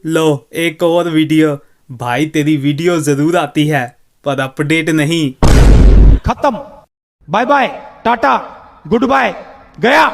लो एक और वीडियो। भाई तेरी वीडियो जरूर आती है पर अपडेट नहीं। खत्म। Bye bye, tata, good bye, गया।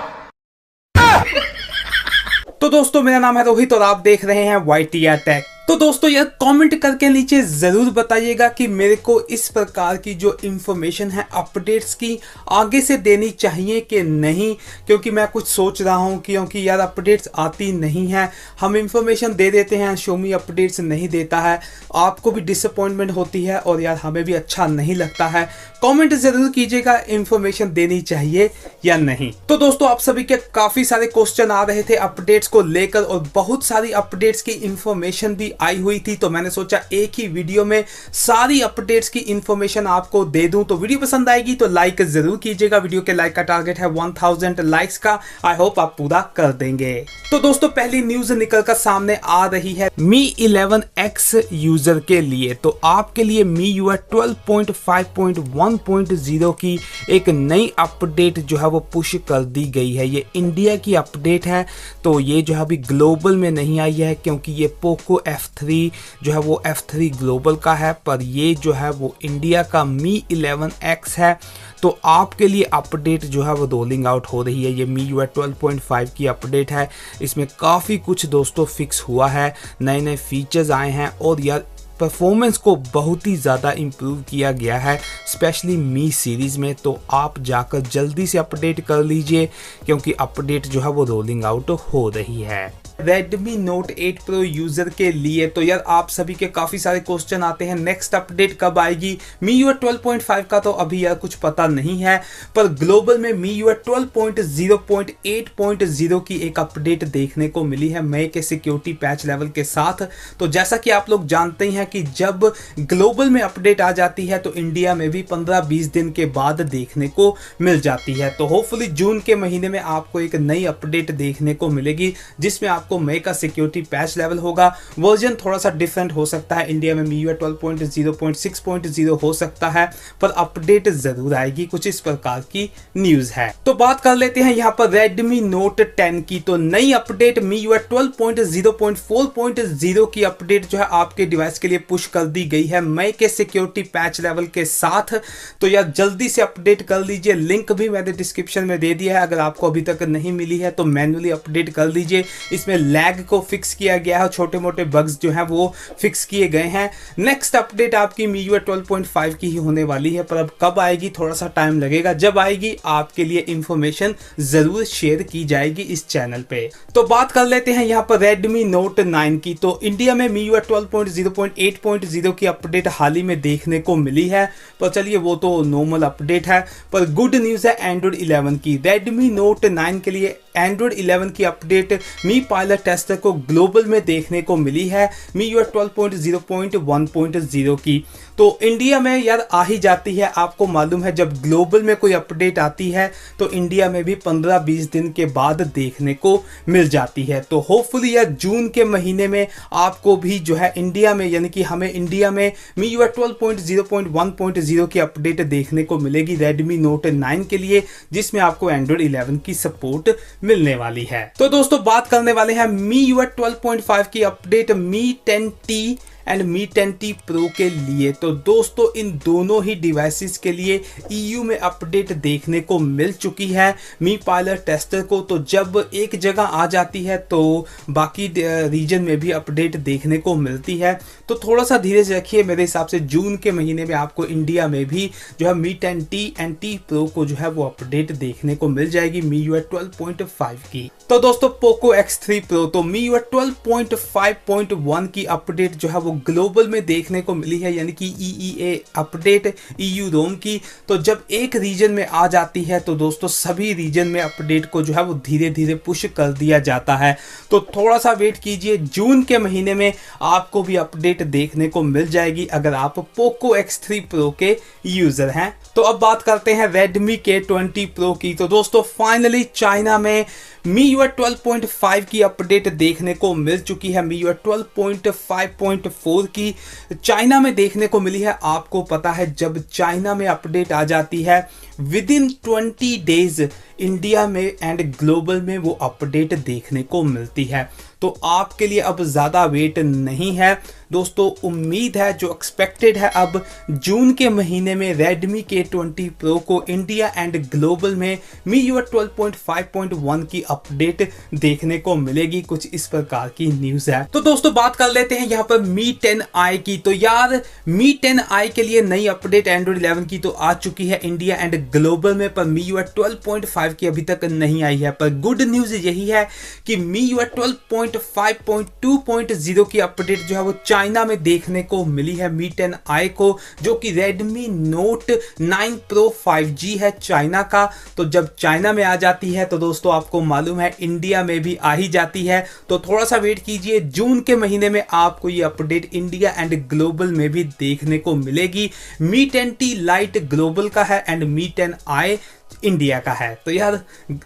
तो दोस्तों मेरा नाम है रोहित और आप देख रहे हैं YTR टेक। तो दोस्तों यार कमेंट करके नीचे जरूर बताइएगा कि मेरे को इस प्रकार की जो इन्फॉर्मेशन है अपडेट्स की आगे से देनी चाहिए कि नहीं, क्योंकि मैं कुछ सोच रहा हूं क्योंकि यार अपडेट्स आती नहीं है। हम इन्फॉर्मेशन दे देते हैं, Xiaomi अपडेट्स नहीं देता है, आपको भी डिसअपॉइंटमेंट होती है और यार हमें भी अच्छा नहीं लगता है। कमेंट जरूर कीजिएगा इन्फॉर्मेशन देनी चाहिए या नहीं। तो दोस्तों आप सभी के काफी सारे क्वेश्चन आ रहे थे अपडेट्स को लेकर और बहुत सारी अपडेट्स की इन्फॉर्मेशन भी आई हुई थी, तो मैंने सोचा एक ही वीडियो में सारी अपडेट्स की इन्फॉर्मेशन आपको दे दूं। तो वीडियो पसंद आएगी तो लाइक जरूर कीजिएगा। वीडियो के लाइक का टारगेट है 1000 लाइक्स का, आई होप आप पूरा कर देंगे। तो दोस्तों पहली न्यूज निकलकर सामने आ रही है Mi 11X यूजर के लिए। तो आपके लिए MIUI 12.5.1.0 की एक नई अपडेट जो है वो पुश कर दी गई है। ये इंडिया की अपडेट है, तो ये जो है अभी ग्लोबल में नहीं आई है क्योंकि ये पोको F3 जो है वो F3 ग्लोबल का है, पर ये जो है वो इंडिया का Mi 11X है। तो आपके लिए अपडेट जो है वो रोलिंग आउट हो रही है। ये MIUI 12.5 की अपडेट है। इसमें काफ़ी कुछ दोस्तों फिक्स हुआ है, नए नए फीचर्स आए हैं और यार परफॉर्मेंस को बहुत ही ज़्यादा इम्प्रूव किया गया है, स्पेशली मी सीरीज़ में। तो आप जाकर जल्दी से अपडेट कर लीजिए क्योंकि अपडेट जो है वो रोलिंग आउट हो रही है। Redmi Note 8 Pro यूजर के लिए तो यार आप सभी के काफ़ी सारे क्वेश्चन आते हैं, नेक्स्ट अपडेट कब आएगी। MIUI 12.5 का तो अभी यार कुछ पता नहीं है, पर ग्लोबल में MIUI 12.0.8.0 की एक अपडेट देखने को मिली है मई के सिक्योरिटी पैच लेवल के साथ। तो जैसा कि आप लोग जानते हैं कि जब ग्लोबल में अपडेट आ जाती है तो इंडिया में भी 15-20 दिन के बाद देखने को मिल जाती है। तो होपफुली जून के महीने में आपको एक नई अपडेट देखने को मिलेगी जिसमें आपको मई का सिक्योरिटी पैच लेवल होगा। वर्जन थोड़ा सा डिफरेंट हो सकता है, इंडिया में MIUI 12.0.6.0 हो सकता है, पर अपडेट जरूर आएगी। कुछ इस प्रकार की न्यूज है। तो बात कर लेते हैं यहाँ पर Redmi Note 10 की। तो नई अपडेट MIUI 12.0.4.0 की अपडेट जो है आपके डिवाइस के लिए पुश कर दी गई है मई के सिक्योरिटी पैच लेवल के साथ। तो यार जल्दी से अपडेट कर लीजिए, लिंक भी मैंने डिस्क्रिप्शन में दे दिया है। अगर आपको अभी तक नहीं मिली है तो मैन्युअली अपडेट कर लीजिए। इसमें लैग को फिक्स किया गया है, छोटे मोटे बग्स जो हैं वो फिक्स किए गए हैं। नेक्स्ट अपडेट आपकी MIUI 12.5 की ही होने वाली है, पर अब कब आएगी थोड़ा सा टाइम लगेगा। जब आएगी आपके लिए इंफॉर्मेशन जरूर शेयर की जाएगी इस चैनल पे। तो बात कर लेते हैं यहाँ पर Redmi Note 9 की। तो इंडिया में MIUI 12.0.8.0 की अपडेट हाल ही में देखने को मिली है, पर चलिए वो तो नॉर्मल अपडेट है। पर गुड न्यूज है Android 11 की। Redmi Note 9 के लिए Android 11 की अपडेट मी पायलट टेस्टर को ग्लोबल में देखने को मिली है MIUI 12.0.1.0 की। तो इंडिया में यार आ ही जाती है, आपको मालूम है जब ग्लोबल में कोई अपडेट आती है तो इंडिया में भी 15-20 दिन के बाद देखने को मिल जाती है। तो होपफुली यार जून के महीने में आपको भी जो है इंडिया में, यानी कि हमें इंडिया में MIUI 12.0.1.0 की अपडेट देखने को मिलेगी Redmi Note 9 के लिए, जिसमें आपको Android 11 की सपोर्ट मिलने वाली है। तो दोस्तों बात करने वाले हैं MIUI 12.5 की update Mi 10T and Mi 10T Pro के लिए। तो दोस्तों इन दोनों ही डिवाइसेस के लिए EU में अपडेट देखने को मिल चुकी है मी पायलट टेस्टर को। तो जब एक जगह आ जाती है तो बाकी रीजन में भी अपडेट देखने को मिलती है। तो थोड़ा सा धीरे से रखिए, मेरे हिसाब से जून के महीने में आपको इंडिया में भी जो है Mi 10T and T Pro को जो है वो अपडेट देखने को मिल जाएगी MIUI 12.5 की। तो दोस्तों पोको X3 Pro, तो MIUI 12.5.1 की अपडेट जो है वो ग्लोबल में देखने को मिली है, यानी कि EEA अपडेट EU रोम की। तो जब एक रीजन में आ जाती है तो दोस्तों सभी रीजन में अपडेट को जो है वो धीरे धीरे पुश कर दिया जाता है। तो थोड़ा सा वेट कीजिए, जून के महीने में आपको भी अपडेट देखने को मिल जाएगी अगर आप पोको X3 Pro के यूजर हैं। तो अब बात करते हैं Redmi K20 Pro की। तो दोस्तों फाइनली चाइना में MIUI 12.5 की अपडेट देखने को मिल चुकी है। MIUI 12.5.4 की चाइना में देखने को मिली है। आपको पता है जब चाइना में अपडेट आ जाती है विद इन 20 डेज इंडिया में एंड ग्लोबल में वो अपडेट देखने को मिलती है। तो आपके लिए अब ज़्यादा वेट नहीं है दोस्तों। उम्मीद है जो एक्सपेक्टेड है, अब जून के महीने में Redmi K20 Pro को इंडिया एंड ग्लोबल में MIUI 12.5.1 की अपडेट देखने को मिलेगी, कुछ इस प्रकार की न्यूज़ है। तो दोस्तों बात कर लेते हैं यहाँ पर Mi 10i की। तो यार Mi 10i के लिए नई अपडेट Android 11 की तो आ चुकी है इंडिया एंड ग्लोबल में, पर MIUI 12.5 की अभी तक नहीं आई है। पर गुड न्यूज़ यही है कि MIUI 12.5.2.0 की अपडेट जो है वो चाइना में देखने को मिली है Mi 10i को, जो कि Redmi Note 9 Pro 5G है चाइना का। तो जब चाइना में आ जाती है तो दोस्तों आपको मालूम है इंडिया में भी आ ही जाती है। तो थोड़ा सा वेट कीजिए, जून के महीने में आपको ये अपडेट इंडिया एंड ग्लोबल में भी देखने को मिलेगी। Mi 10T Lite ग्लोबल का है एंड Mi 10i इंडिया का है। तो यार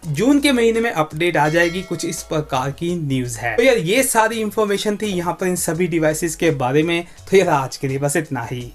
जून के महीने में अपडेट आ जाएगी, कुछ इस प्रकार की न्यूज़ है। तो यार ये सारी इंफॉर्मेशन थी यहाँ पर इन सभी डिवाइसेस के बारे में। तो यार आज के लिए बस इतना ही।